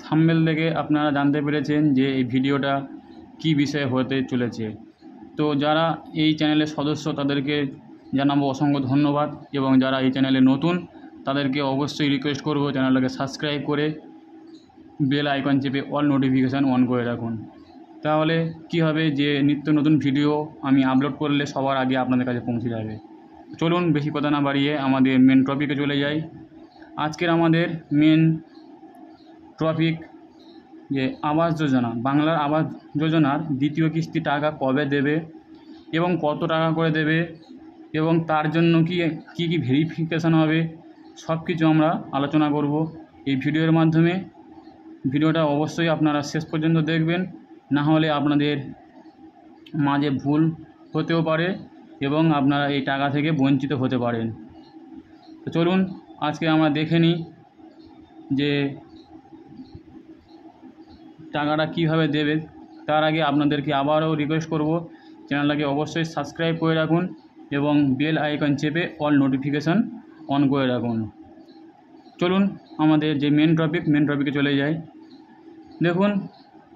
Thumbnail দেখে আপনারা জানতে পেরেছেন যে এই ভিডিওটা কী বিষয়ে হতে চলেছে। তো যারা এই চ্যানেলের সদস্য তাদেরকে জানাবো অসংখ্য ধন্যবাদ, এবং যারা এই চ্যানেলে নতুন তাদেরকে অবশ্যই রিকোয়েস্ট করব চ্যানেলটাকে সাবস্ক্রাইব করে বেল আইকন চেপে অল নোটিফিকেশান অন করে রাখুন। তাহলে কি হবে যে নিত্য নতুন ভিডিও আমি আপলোড করলে সবার আগে আপনাদের কাছে পৌঁছে যাবে। চলুন বেশি কথা না বাড়িয়ে আমাদের মেন টপিকে চলে যাই। আজকের আমাদের মেন টপিক যে আবাস যোজনা, বাংলার আবাস যোজনার দ্বিতীয় কিস্তি টাকা কবে দেবে এবং কত টাকা করে দেবে এবং তার জন্য কি ভেরিফিকেশান হবে, সব কিছু আমরা আলোচনা করব এই ভিডিওর মাধ্যমে। ভিডিওটা অবশ্যই আপনারা শেষ পর্যন্ত দেখবেন, না হলে আপনাদের মাঝে ভুল হতেও পারে এবং আপনারা এই টাকা থেকে বঞ্চিত হতে পারেন। তো চলুন আজকে আমরা দেখে নিই যে টাকাটা কীভাবে দেবে। তার আগে আপনাদেরকে আবারও রিকোয়েস্ট করব চ্যানেলটাকে অবশ্যই সাবস্ক্রাইব করে রাখুন এবং বেল আইকন চেপে অল নোটিফিকেশান অন করে রাখুন। চলুন আমাদের যে মেন টপিকে চলে যাই। দেখুন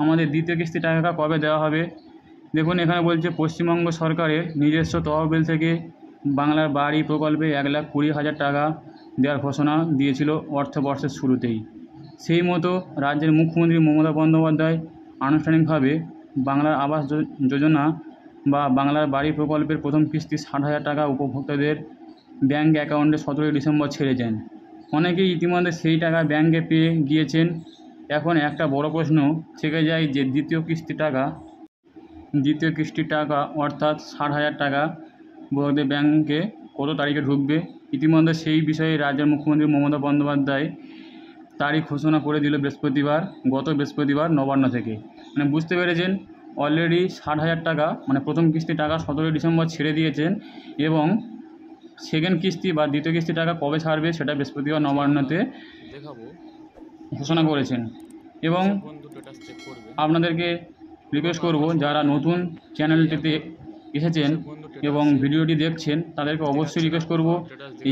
আমাদের দ্বিতীয় কিস্তি টাকা কবে দেওয়া হবে। দেখুন এখানে বলছে পশ্চিমবঙ্গ সরকারের নিজস্ব তহবিল থেকে বাংলার বাড়ি প্রকল্পে 1,20,000 টাকা দেওয়ার ঘোষণা দিয়েছিল অর্থবর্ষের শুরুতেই। সেই মতো রাজ্যের মুখ্যমন্ত্রী মমতা বন্দ্যোপাধ্যায় আনুষ্ঠানিকভাবে বাংলার আবাস যোজনা বা বাংলার বাড়ি প্রকল্পের প্রথম কিস্তি 60,000 টাকা উপভোক্তাদের ব্যাঙ্ক অ্যাকাউন্টে 17 ডিসেম্বর ছেড়েছেন। অনেকেই ইতিমধ্যে সেই টাকা ব্যাঙ্কে পেয়ে গিয়েছেন। এখন একটা বড় প্রশ্ন থেকে যায় যে দ্বিতীয় কিস্তির টাকা অর্থাৎ 60,000 টাকা উপভোক্তাদের ব্যাঙ্কে কত তারিখে ঢুকবে। ইতিমধ্যে সেই বিষয়ে রাজ্যের মুখ্যমন্ত্রী মমতা বন্দ্যোপাধ্যায় তারিখ ঘোষণা করে দিল গত বৃহস্পতিবার নবান্ন থেকে। মানে বুঝতে পেরেছেন অলরেডি 60,000 টাকা মানে প্রথম কিস্তির টাকা 17 ডিসেম্বর ছেড়ে দিয়েছেন, এবং সেকেন্ড কিস্তি বা দ্বিতীয় কিস্তির টাকা কবে ছাড়বে সেটা বৃহস্পতিবার নবান্নতে ঘোষণা করেছেন। এবং আপনাদেরকে রিকোয়েস্ট করব যারা নতুন চ্যানেলটিতে এসেছেন এবং ভিডিওটি দেখছেন তাদেরকে অবশ্যই রিকোয়েস্ট করব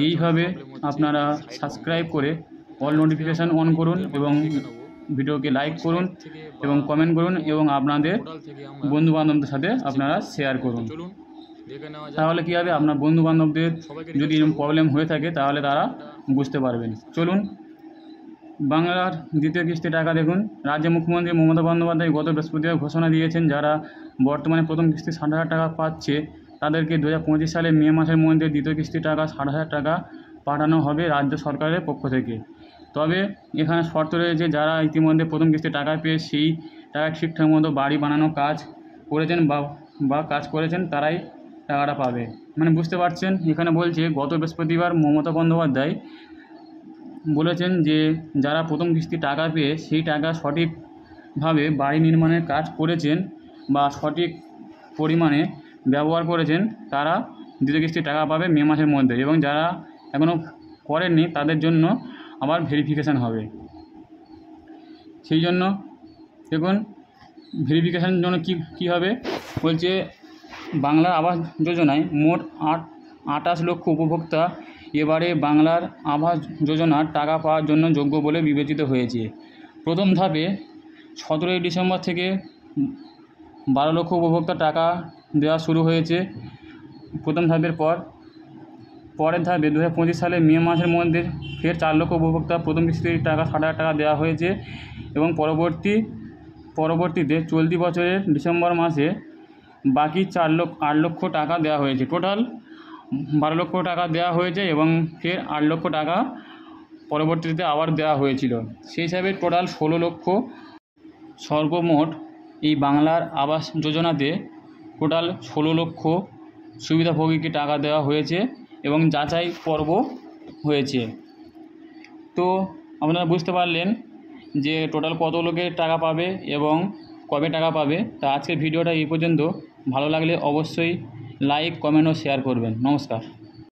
এইভাবে আপনারা সাবস্ক্রাইব করে অল নোটিফিকেশান অন করুন এবং ভিডিওকে লাইক করুন এবং কমেন্ট করুন এবং আপনাদের বন্ধুবান্ধবদের সাথে আপনারা শেয়ার করুন। তাহলে কী হবে, আপনার বন্ধুবান্ধবদের যদি এরকম প্রবলেম হয়ে থাকে তাহলে তারা বুঝতে পারবেন। চলুন বাংলার দ্বিতীয় কিস্তি টাকা দেখুন। রাজ্যের মুখ্যমন্ত্রী মমতা বন্দ্যোপাধ্যায় গত বৃহস্পতিবার ঘোষণা দিয়েছেন যারা বর্তমানে প্রথম কিস্তি 60,000 টাকা পাচ্ছে তাদেরকে 2025 সালের মে মাসের মধ্যে দ্বিতীয় কিস্তি টাকা 60,000 টাকা পাঠানো হবে রাজ্য সরকারের পক্ষ থেকে। তবে এখানে শর্ত রয়েছে, যারা ইতিমধ্যে প্রথম কিস্তি টাকা পেয়ে সেই টাকা ঠিকঠাক মতো বাড়ি বানানোর কাজ করেছেন বা কাজ করেছেন তারাই টাকাটা পাবে। মানে বুঝতে পারছেন, এখানে বলছে গত বৃহস্পতিবার মমতা বন্দ্যোপাধ্যায় বলেছেন যে যারা প্রথম কিস্তি টাকা পেয়ে সেই টাকা সঠিকভাবে বাড়ি নির্মাণের কাজ করেছেন বা সঠিক পরিমাণে ব্যবহার করেছেন তারা দ্বিতীয় কিস্তির টাকা পাবে মে মাসের মধ্যে, এবং যারা এখনও করেননি তাদের জন্য আবার ভেরিফিকেশান হবে। সেই জন্য দেখুন ভেরিফিকেশানের জন্য কী হবে বলছে, বাংলার আবাস যোজনায় মোট 28 লক্ষ উপভোক্তা এবারে বাংলার আবাস যোজনার টাকা পাওয়ার জন্য যোগ্য বলে বিবেচিত হয়েছে। প্রথম ধাপে 17 ডিসেম্বর থেকে 12 লক্ষ উপভোক্তা টাকা দেওয়া শুরু হয়েছে প্রথম ধাপের পরের ধাপে 2025 সালের মে মাসের মধ্যে ফের 4 লক্ষ উপভোক্তা প্রথম কিস্তির টাকা 60,000 টাকা দেওয়া হয়েছে, এবং পরবর্তীতে চলতি বছরের ডিসেম্বর মাসে বাকি 8 লক্ষ টাকা দেওয়া হয়েছে। টোটাল 12 লক্ষ টাকা দেওয়া হয়েছে এবং ফের 8 লক্ষ টাকা পরবর্তীতে আবার দেওয়া হয়েছিল। সেই হিসাবে টোটাল 16 লক্ষ সর্বমোট এই বাংলার আবাস যোজনাতে টোটাল 16 লক্ষ সুবিধাভোগীকে টাকা দেওয়া হয়েছে এবং যাচাই পর্ব হয়েছে। তো আপনারা বুঝতে পারলেন যে টোটাল কত লোকের টাকা পাবে এবং কবে টাকা পাবে। তা আজকের ভিডিওটা এই পর্যন্ত। ভালো লাগলে অবশ্যই লাইক, কমেন্ট ও শেয়ার করবেন। নমস্কার।